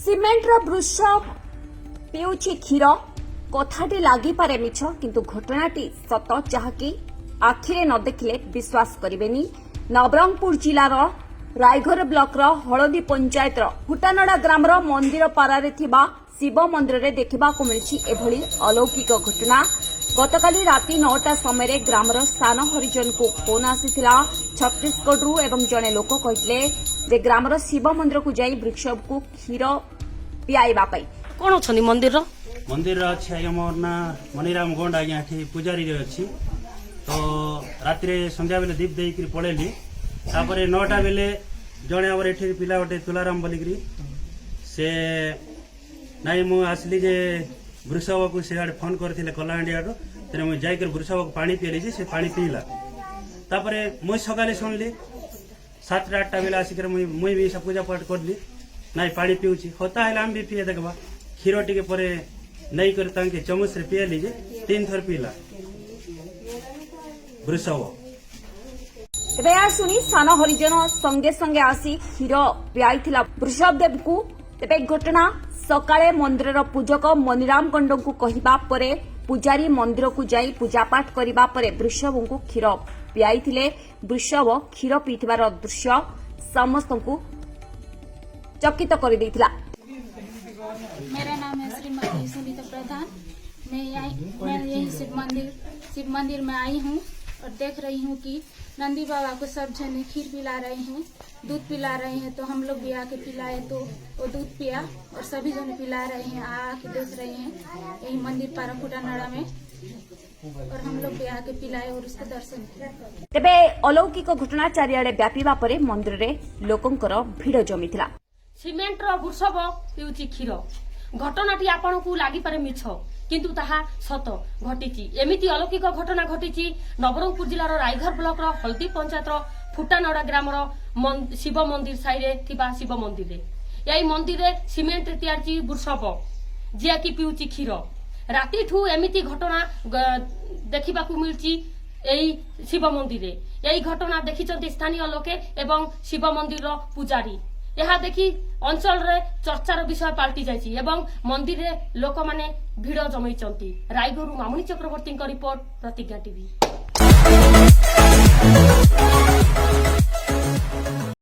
ସିମେଣ୍ଟର ବୃଷ ପିଉଛି କ୍ଷୀର କଥାଟି ଲାଗିପାରେ ମିଛ କିନ୍ତୁ ଘଟଣାଟି ସତ ଯାହାକି ଆଖିରେ ନ ଦେଖିଲେ ବିଶ୍ୱାସ କରିବେନି। ନବରଙ୍ଗପୁର ଜିଲ୍ଲାର ରାଇଘର ବ୍ଲକର ହଳଦୀ ପଞ୍ଚାୟତର ଫୁଟାନଡ଼ା ଗ୍ରାମର ମନ୍ଦିର ପାରାରେ ଥିବା ଶିବ ମନ୍ଦିରରେ ଦେଖିବାକୁ ମିଳିଛି ଏଭଳି ଅଲୌକିକ ଘଟଣା। ଗତକାଲି ରାତି 9ଟା ସମୟରେ ଗ୍ରାମର ସାନ ହରିଜନଙ୍କୁ ଫୋନ୍ ଆସିଥିଲା ଛତିଶଗଡ଼ରୁ ଏବଂ ଜଣେ ଲୋକ କହିଥିଲେ ଯେ ଗ୍ରାମର ଶିବ ମନ୍ଦିରକୁ ଯାଇ ବୃଷଭକୁ କ୍ଷୀର ପିଆଇବା ପାଇଁ। कौन अच्छी मंदिर मंदिर अच्छे आज्ञा मोर ना मणिराम गंड आज्ञा पूजारी अच्छी तो राति संध्या बेले दीप देकर पड़ेली तापर 9टा बेले जड़े आम ये पिला गोटे तुलाराम बोलिक से नाई मु आसली जे वृषभ को सियाड़े फोन करते कलाहांडी आड़ तेरे मुझे जाकर वृषभ को पानी पिली से पानी पीला तापर मुई सकाले शुणली 7टा 8टा बेले आसिक मुई भी पूजा पाठ करली नाई पानी पीऊँगी होता है आम भी पीए देखा क्षीर टी नहीं कर चमच रे पीएली जे 3 थर पीला वृषभ। तेबे या सुनी सान हरिजन संगे संगे आसी क्षीर पियाइथिला वृषभ देव को। तेबे घटना सकाळे मंदिरर पूजक मणिराम गंड को कहिबा परे पूजारी मंदिर को जाई पूजापाठ करिबा परे वृषभ को क्षीर पियाइथिले। वृषभ क्षीर पीथिबार दृश्य समस्तଙ୍କୁ चकित कर देथिला। मेरा नाम है श्रीमती सुनीता प्रधान। मैं यही शिव मंदिर में आई हूँ और देख रही हूँ कि नंदी बाबा को सब जने खीर पिला रहे हैं, दूध पिला रहे हैं। तो हम लोग भी आके पिलाए तो वो दूध पिया और सभी जने पिला रहे हैं। आके देख रहे हैं यही मंदिर पारा फुटानड़ा में और हम लोग भी आके पिलाए और उसका दर्शन किया। तेबे अलौकिक घटना चारिआडे व्यापीबा परे मंदिर रे लोकंकर भीड़ जमीथिला। सीमेंटर वृषभ पिउची क्षीर घटनाटी आपण को लागिपारे मिछ किंतु ताहा सत घटिची। एमिति अलौकिक घटना घटिची नवरंगपुर जिलार रायघर ब्लॉकर हल्दी पंचायत फुटानड़ा ग्रामर शिव मंदिर साइरे थिबा शिव मंदिर रे यही मंदिर रे सीमेंट रे तैयारी वृषभ जिया कि पिउची क्षीर राति ठू एमिति घटना देखिबाकू मिलची एई शिव मंदिर रे। यही घटना देखिचंती स्थानीय लोके एवं शिव मंदिर पूजारी। यह देखी अंचल रे चर्चार विषय पाल्टी जाइछि एवं मंदिर रे लोक माने भिड़ जमैचंती। रायगढ़ मामुनी चक्रवर्ती रिपोर्ट प्रतिज्ञा टीवी।